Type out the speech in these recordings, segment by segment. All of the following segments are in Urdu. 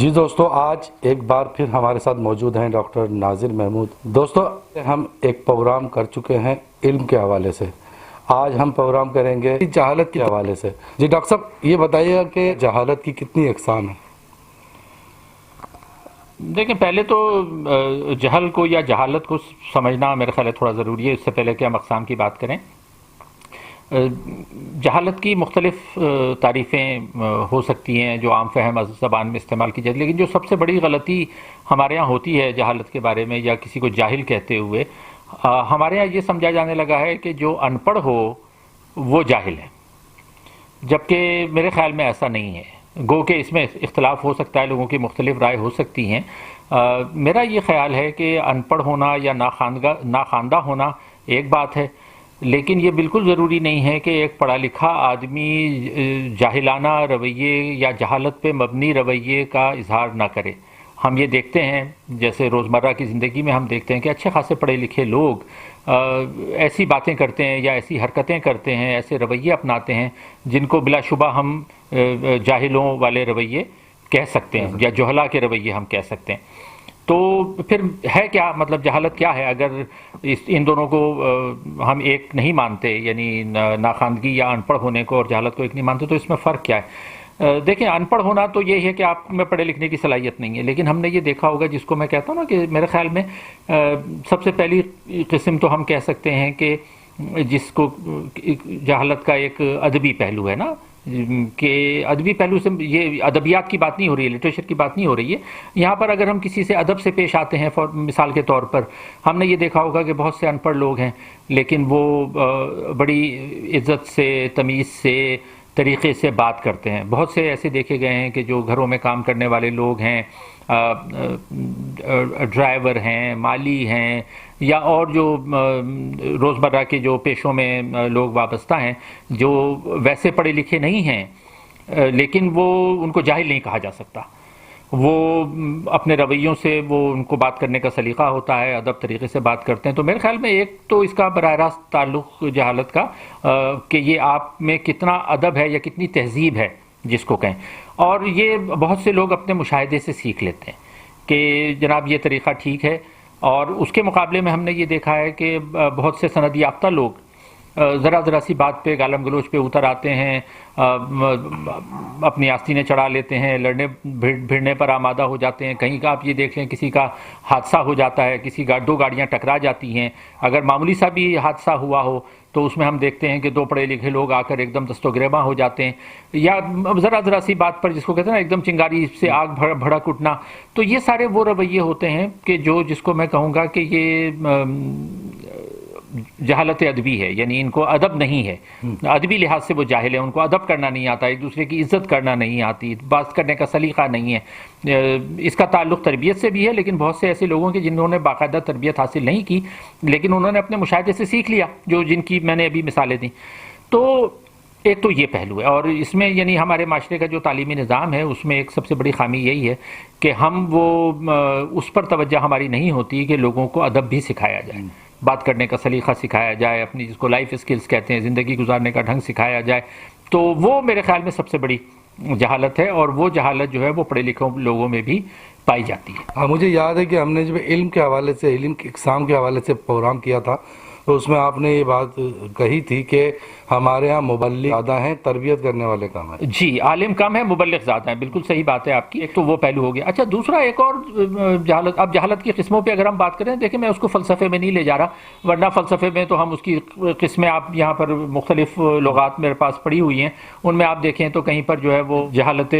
جی دوستو، آج ایک بار پھر ہمارے ساتھ موجود ہیں ڈاکٹر ناظر محمود۔ دوستو، ہم ایک پروگرام کر چکے ہیں علم کے حوالے سے۔ آج ہم پروگرام کریں گے جہالت کے حوالے سے۔ جی ڈاکٹر صاحب، یہ بتائیے گا کہ جہالت کی کتنی اقسام ہیں؟ دیکھیں، پہلے تو جہل کو یا جہالت کو سمجھنا میرے خیال ہے تھوڑا ضروری ہے، اس سے پہلے کہ ہم اقسام کی بات کریں۔ جہالت کی مختلف تعریفیں ہو سکتی ہیں جو عام فہم زبان میں استعمال کی جاتی ہے، لیکن جو سب سے بڑی غلطی ہمارے ہاں ہوتی ہے جہالت کے بارے میں یا کسی کو جاہل کہتے ہوئے، ہمارے ہاں یہ سمجھا جانے لگا ہے کہ جو ان پڑھ ہو وہ جاہل ہے، جبکہ میرے خیال میں ایسا نہیں ہے۔ گو کہ اس میں اختلاف ہو سکتا ہے، لوگوں کی مختلف رائے ہو سکتی ہیں۔ میرا یہ خیال ہے کہ ان پڑھ ہونا یا ناخواندہ ہونا ایک بات ہے، لیکن یہ بالکل ضروری نہیں ہے کہ ایک پڑھا لکھا آدمی جاہلانہ رویے یا جہالت پہ مبنی رویے کا اظہار نہ کرے۔ ہم یہ دیکھتے ہیں، جیسے روزمرہ کی زندگی میں ہم دیکھتے ہیں کہ اچھے خاصے پڑھے لکھے لوگ ایسی باتیں کرتے ہیں یا ایسی حرکتیں کرتے ہیں، ایسے رویے اپناتے ہیں جن کو بلا شبہ ہم جاہلوں والے رویے کہہ سکتے ہیں یا جہلا کے رویے ہم کہہ سکتے ہیں۔ تو پھر ہے کیا مطلب جہالت کیا ہے؟ اگر ان دونوں کو ہم ایک نہیں مانتے، یعنی ناخواندگی یا ان پڑھ ہونے کو اور جہالت کو ایک نہیں مانتے، تو اس میں فرق کیا ہے؟ دیکھیں، ان پڑھ ہونا تو یہ ہے کہ آپ میں پڑھے لکھنے کی صلاحیت نہیں ہے، لیکن ہم نے یہ دیکھا ہوگا، جس کو میں کہتا ہوں نا کہ میرے خیال میں سب سے پہلی قسم تو ہم کہہ سکتے ہیں کہ جس کو جہالت کا ایک ادبی پہلو ہے نا، کہ ادبی پہلو سے یہ ادبیات کی بات نہیں ہو رہی ہے، لٹریچر کی بات نہیں ہو رہی ہے یہاں پر۔ اگر ہم کسی سے ادب سے پیش آتے ہیں، مثال کے طور پر ہم نے یہ دیکھا ہوگا کہ بہت سے ان پڑھ لوگ ہیں لیکن وہ بڑی عزت سے، تمیز سے، طریقے سے بات کرتے ہیں۔ بہت سے ایسے دیکھے گئے ہیں کہ جو گھروں میں کام کرنے والے لوگ ہیں، ڈرائیور ہیں، مالی ہیں، یا اور جو روزمرہ کے جو پیشوں میں لوگ وابستہ ہیں، جو ویسے پڑھے لکھے نہیں ہیں لیکن وہ ان کو جاہل نہیں کہا جا سکتا۔ وہ اپنے رویوں سے، وہ ان کو بات کرنے کا سلیقہ ہوتا ہے، ادب طریقے سے بات کرتے ہیں۔ تو میرے خیال میں ایک تو اس کا براہ راست تعلق جہالت کا کہ یہ آپ میں کتنا ادب ہے یا کتنی تہذیب ہے جس کو کہیں، اور یہ بہت سے لوگ اپنے مشاہدے سے سیکھ لیتے ہیں کہ جناب یہ طریقہ ٹھیک ہے، اور اس کے مقابلے میں ہم نے یہ دیکھا ہے کہ بہت سے سند یافتہ لوگ ذرا سی بات پہ گالم گلوچ پہ اتر آتے ہیں، اپنی آستینیں چڑھا لیتے ہیں، لڑنے بھیڑنے پر آمادہ ہو جاتے ہیں۔ کہیں کا آپ یہ دیکھ لیں کسی کا حادثہ ہو جاتا ہے، دو گاڑیاں ٹکرا جاتی ہیں، اگر معمولی سا بھی حادثہ ہوا ہو تو اس میں ہم دیکھتے ہیں کہ دو پڑھے لکھے لوگ آ کر ایک دم دست و گریباں ہو جاتے ہیں، یا ذرا سی بات پر جس کو کہتے ہیں نا ایک دم چنگاری سے آگ بھڑک اٹھنا۔ تو یہ سارے وہ رویے ہوتے ہیں کہ جس کو میں کہوں گا کہ یہ جہالت ادبی ہے، یعنی ان کو ادب نہیں ہے، ادبی لحاظ سے وہ جاہل ہیں، ان کو ادب کرنا نہیں آتا، ایک دوسرے کی عزت کرنا نہیں آتی، بات کرنے کا سلیقہ نہیں ہے۔ اس کا تعلق تربیت سے بھی ہے، لیکن بہت سے ایسے لوگوں کے جنہوں نے باقاعدہ تربیت حاصل نہیں کی لیکن انہوں نے اپنے مشاہدے سے سیکھ لیا، جن کی میں نے ابھی مثالیں دیں۔ تو ایک تو یہ پہلو ہے، اور اس میں یعنی ہمارے معاشرے کا جو تعلیمی نظام ہے اس میں ایک سب سے بڑی خامی یہی ہے کہ ہم اس پر توجہ ہماری نہیں ہوتی کہ لوگوں کو ادب بھی سکھایا جائے، بات کرنے کا سلیقہ سکھایا جائے، اپنی جس کو لائف اسکلز کہتے ہیں، زندگی گزارنے کا ڈھنگ سکھایا جائے۔ تو وہ میرے خیال میں سب سے بڑی جہالت ہے، اور وہ جہالت جو ہے وہ پڑھے لکھے لوگوں میں بھی پائی جاتی ہے۔ مجھے یاد ہے کہ ہم نے جب علم کے حوالے سے، علم کی اقسام کے حوالے سے پروگرام کیا تھا تو اس میں آپ نے یہ بات کہی تھی کہ ہمارے ہاں مبلغ زیادہ ہیں، تربیت کرنے والے کم ہیں۔ جی، عالم کم ہے، مبلغ زیادہ ہیں، بالکل صحیح بات ہے آپ کی۔ ایک تو وہ پہلو ہو گیا۔ اچھا، دوسرا ایک اور جہالت، اب جہالت کی قسموں پہ اگر ہم بات کریں، دیکھیں میں اس کو فلسفے میں نہیں لے جا رہا، ورنہ فلسفے میں تو ہم اس کی قسمیں آپ یہاں پر مختلف لغات میرے پاس پڑھی ہوئی ہیں، ان میں آپ دیکھیں تو کہیں پر جو ہے وہ جہالت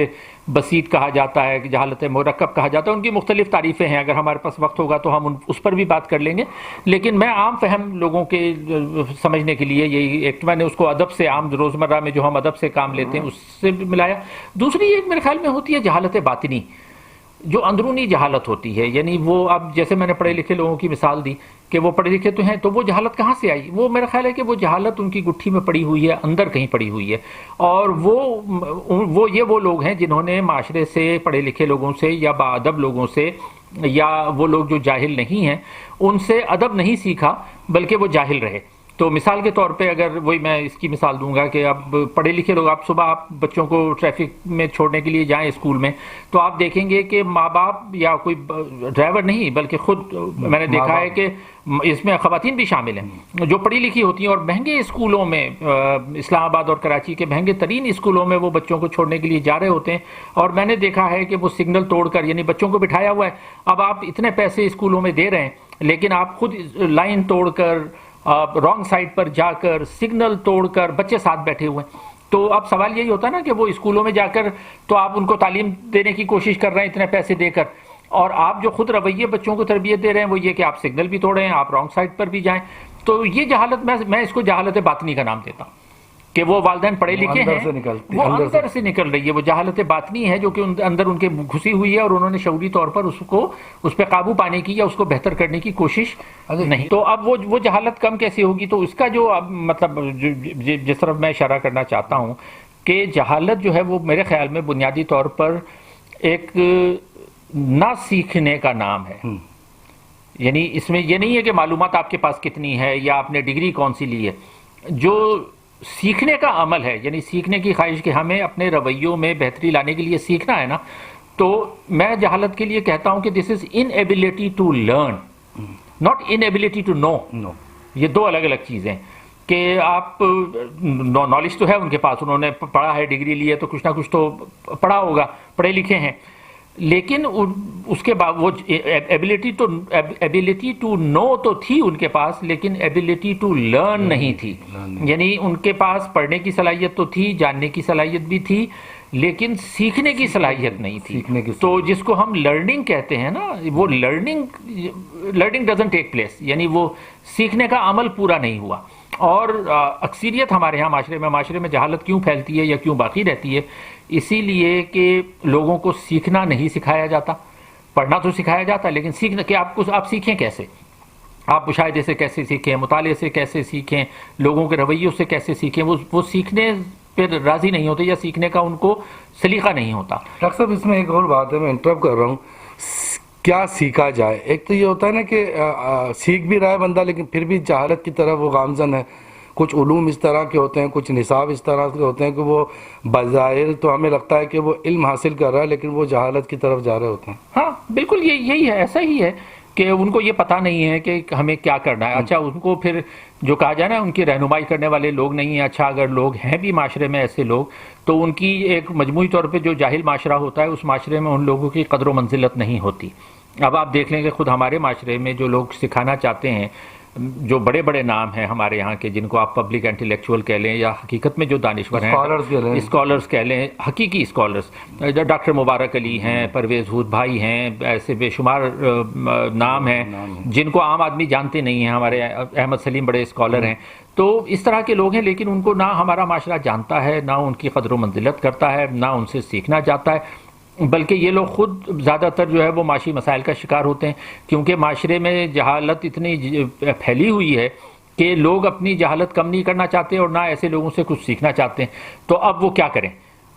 بسیط کہا جاتا ہے، جہالت مرکب کہا جاتا ہے، ان کی مختلف تعریفیں ہیں، اگر ہمارے پاس وقت ہوگا تو ہم اس پر بھی بات کر لیں گے۔ لیکن میں عام فہم لوگوں کے سمجھنے کے لیے یہی ایک میں نے اس کو ادب سے، عام روزمرہ میں جو ہم ادب سے کام لیتے ہیں اس سے ملایا۔ دوسری ایک میرے خیال میں ہوتی ہے جہالت باطنی، جو اندرونی جہالت ہوتی ہے، یعنی وہ اب جیسے میں نے پڑھے لکھے لوگوں کی مثال دی کہ وہ پڑھے لکھے تو ہیں، تو وہ جہالت کہاں سے آئی؟ وہ میرا خیال ہے کہ وہ جہالت ان کی گٹھی میں پڑی ہوئی ہے، اندر کہیں پڑی ہوئی ہے، اور وہ لوگ ہیں جنہوں نے معاشرے سے، پڑھے لکھے لوگوں سے یا باادب لوگوں سے، یا وہ لوگ جو جاہل نہیں ہیں ان سے ادب نہیں سیکھا بلکہ وہ جاہل رہے، تو مثال کے طور پہ اگر وہی میں اس کی مثال دوں گا کہ اب پڑھے لکھے لوگ، آپ صبح آپ بچوں کو ٹریفک میں چھوڑنے کے لیے جائیں اسکول میں، تو آپ دیکھیں گے کہ ماں باپ یا کوئی ڈرائیور نہیں بلکہ خود میں نے دیکھا ہے کہ اس میں خواتین بھی شامل ہیں جو پڑھی لکھی ہوتی ہیں اور مہنگے اسکولوں میں، اسلام آباد اور کراچی کے مہنگے ترین اسکولوں میں وہ بچوں کو چھوڑنے کے لیے جا رہے ہوتے ہیں، اور میں نے دیکھا ہے کہ وہ سگنل توڑ کر، یعنی بچوں کو بٹھایا ہوا ہے، اب آپ اتنے پیسے اسکولوں میں دے رہے ہیں لیکن آپ خود لائن توڑ کر رانگ سائڈ پر جا کر سگنل توڑ کر بچے ساتھ بیٹھے ہوئے ہیں۔ تو اب سوال یہی ہوتا ہے نا کہ وہ اسکولوں میں جا کر تو آپ ان کو تعلیم دینے کی کوشش کر رہے ہیں اتنے پیسے دے کر، اور آپ جو خود رویے بچوں کو تربیت دے رہے ہیں وہ یہ کہ آپ سگنل بھی توڑیں، آپ رانگ سائڈ پر بھی جائیں۔ تو یہ جہالت، میں اس کو جہالت باطنی کا نام دیتا ہوں کہ وہ والدین پڑھے لکھے ہیں، وہ اندر سے نکل رہی ہے، وہ جہالت باطنی ہے جو کہ اندر ان کے گھسی ہوئی ہے اور انہوں نے شعوری طور پر اس پہ قابو پانے کی یا اس کو بہتر کرنے کی کوشش نہیں۔ تو اب وہ جہالت کم کیسے ہوگی؟ تو اس کا جو اب مطلب جس طرف میں اشارہ کرنا چاہتا ہوں کہ جہالت جو ہے وہ میرے خیال میں بنیادی طور پر ایک نہ سیکھنے کا نام ہے۔ یعنی اس میں یہ نہیں ہے کہ معلومات آپ کے پاس کتنی ہے یا آپ نے ڈگری کون سی لی ہے، جو سیکھنے کا عمل ہے، یعنی سیکھنے کی خواہش کہ ہمیں اپنے رویوں میں بہتری لانے کے لیے سیکھنا ہے نا، تو میں جہالت کے لیے کہتا ہوں کہ دس از inability to learn not inability to know۔ یہ دو الگ الگ چیزیں کہ آپ نالج تو ہے ان کے پاس، انہوں نے پڑھا ہے، ڈگری لی ہے تو کچھ نہ کچھ تو پڑھا ہوگا، پڑھے لکھے ہیں، لیکن اس کے بعد وہ ایبیلٹی ٹو نو تو تھی ان کے پاس، لیکن ایبیلٹی ٹو لرن نہیں تھی۔ یعنی ان کے پاس پڑھنے کی صلاحیت تو تھی، جاننے کی صلاحیت بھی تھی، لیکن سیکھنے کی صلاحیت نہیں تھی۔ تو جس کو ہم لرننگ کہتے ہیں نا، وہ لرننگ ڈزنٹ ٹیک پلیس، یعنی وہ سیکھنے کا عمل پورا نہیں ہوا۔ اور اکثریت ہمارے یہاں معاشرے میں جہالت کیوں پھیلتی ہے یا کیوں باقی رہتی ہے؟ اسی لیے کہ لوگوں کو سیکھنا نہیں سکھایا جاتا۔ پڑھنا تو سکھایا جاتا ہے لیکن سیکھنا کہ آپ سیکھیں کیسے، آپ مشاہدے سے کیسے سیکھیں، مطالعے سے کیسے سیکھیں، لوگوں کے رویوں سے کیسے سیکھیں، وہ سیکھنے پہ راضی نہیں ہوتے یا سیکھنے کا ان کو سلیقہ نہیں ہوتا۔ ڈاکٹر صاحب اس میں ایک اور بات ہے، میں انٹرپٹ کر رہا ہوں، کیا سیکھا جائے؟ ایک تو یہ ہوتا ہے نا کہ سیکھ بھی رہا ہے بندہ لیکن پھر بھی جہالت کی طرف وہ گامزن ہے۔ کچھ علوم اس طرح کے ہوتے ہیں، کچھ نصاب اس طرح کے ہوتے ہیں کہ وہ بظاہر تو ہمیں لگتا ہے کہ وہ علم حاصل کر رہا ہے لیکن وہ جہالت کی طرف جا رہے ہوتے ہیں۔ ہاں بالکل، یہی ہے، ایسا ہی ہے کہ ان کو یہ پتہ نہیں ہے کہ ہمیں کیا کرنا ہے۔ اچھا، ان کو پھر جو کہا جائے نا ان کی رہنمائی کرنے والے لوگ نہیں ہیں۔ اچھا، اگر لوگ ہیں بھی معاشرے میں ایسے لوگ، تو ان کی ایک مجموعی طور پہ جو جاہل معاشرہ ہوتا ہے اس معاشرے میں ان لوگوں کی قدر و منزلت نہیں ہوتی۔ اب آپ دیکھ لیں کہ خود ہمارے معاشرے میں جو لوگ سکھانا چاہتے ہیں، جو بڑے بڑے نام ہیں ہمارے یہاں کے، جن کو آپ پبلک انٹلیکچوئل کہہ لیں یا حقیقت میں جو دانشور ہیں، اسکالرز کہہ لیں، حقیقی اسکالرز، ڈاکٹر مبارک علی ہیں، پرویز ہود بھائی ہیں، ایسے بے شمار نام ہیں جن کو عام آدمی جانتے نہیں ہیں۔ ہمارے احمد سلیم بڑے اسکالر ہیں۔ تو اس طرح کے لوگ ہیں لیکن ان کو نہ ہمارا معاشرہ جانتا ہے، نہ ان کی قدر و منزلت کرتا ہے، نہ ان سے سیکھنا چاہتا ہے، بلکہ یہ لوگ خود زیادہ تر جو ہے وہ معاشی مسائل کا شکار ہوتے ہیں، کیونکہ معاشرے میں جہالت اتنی پھیلی ہوئی ہے کہ لوگ اپنی جہالت کم نہیں کرنا چاہتے اور نہ ایسے لوگوں سے کچھ سیکھنا چاہتے ہیں۔ تو اب وہ کیا کریں؟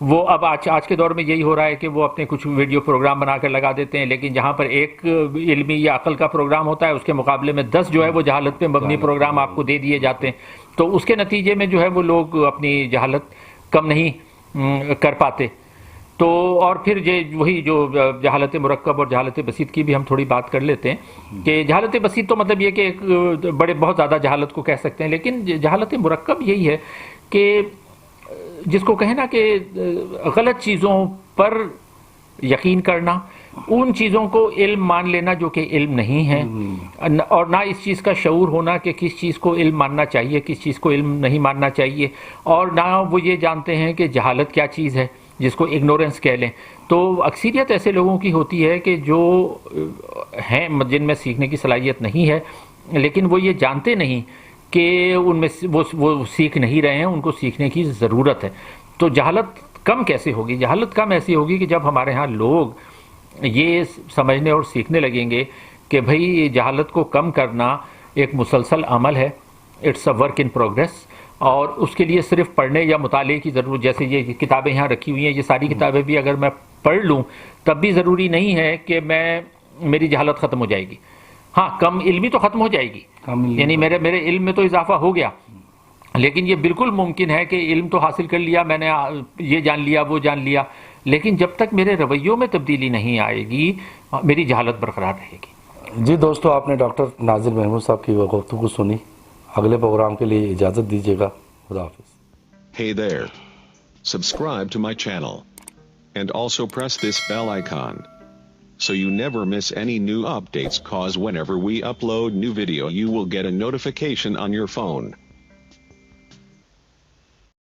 وہ اب آج کے دور میں یہی ہو رہا ہے کہ وہ اپنے کچھ ویڈیو پروگرام بنا کر لگا دیتے ہیں، لیکن جہاں پر ایک علمی یا عقل کا پروگرام ہوتا ہے اس کے مقابلے میں 10 جو ہے وہ جہالت پہ مبنی پروگرام آپ کو دے دیے جاتے ہیں۔ تو اس کے نتیجے میں جو ہے وہ لوگ اپنی جہالت کم نہیں کر پاتے۔ تو اور پھر وہی جو جہالت مرکب اور جہالت بسیط کی بھی ہم تھوڑی بات کر لیتے ہیں کہ جہالت بسیط تو مطلب یہ کہ ایک بہت زیادہ جہالت کو کہہ سکتے ہیں، لیکن جہالت مرکب یہی ہے کہ جس کو کہیں نا کہ غلط چیزوں پر یقین کرنا، ان چیزوں کو علم مان لینا جو کہ علم نہیں ہے، اور نہ اس چیز کا شعور ہونا کہ کس چیز کو علم ماننا چاہیے، کس چیز کو علم نہیں ماننا چاہیے، اور نہ وہ یہ جانتے ہیں کہ جہالت کیا چیز ہے جس کو اگنورنس کہہ لیں۔ تو اکثریت ایسے لوگوں کی ہوتی ہے کہ جو ہیں جن میں سیکھنے کی صلاحیت نہیں ہے لیکن وہ یہ جانتے نہیں کہ ان میں وہ سیکھ نہیں رہے ہیں، ان کو سیکھنے کی ضرورت ہے۔ تو جہالت کم کیسے ہوگی؟ جہالت کم ایسی ہوگی کہ جب ہمارے ہاں لوگ یہ سمجھنے اور سیکھنے لگیں گے کہ بھئی جہالت کو کم کرنا ایک مسلسل عمل ہے، it's a work in progress, اور اس کے لیے صرف پڑھنے یا مطالعے کی ضرورت، جیسے یہ کتابیں یہاں رکھی ہوئی ہیں، یہ ساری کتابیں بھی اگر میں پڑھ لوں تب بھی ضروری نہیں ہے کہ میری جہالت ختم ہو جائے گی۔ ہاں کم علمی تو ختم ہو جائے گی، یعنی میرے علم میں تو اضافہ ہو گیا، لیکن یہ بالکل ممکن ہے کہ علم تو حاصل کر لیا میں نے، یہ جان لیا وہ جان لیا، لیکن جب تک میرے رویوں میں تبدیلی نہیں آئے گی میری جہالت برقرار رہے گی۔ جی دوستو، آپ نے ڈاکٹر ناظر محمود صاحب کی وہ گفتگو سنی، اگلے پروگرام کے لیے اجازت دیجیے گا، خدا حافظ۔ Hey there. Subscribe to my channel. And also press this bell icon, so you never miss any new updates, cause whenever we upload new video you will get a notification on your phone.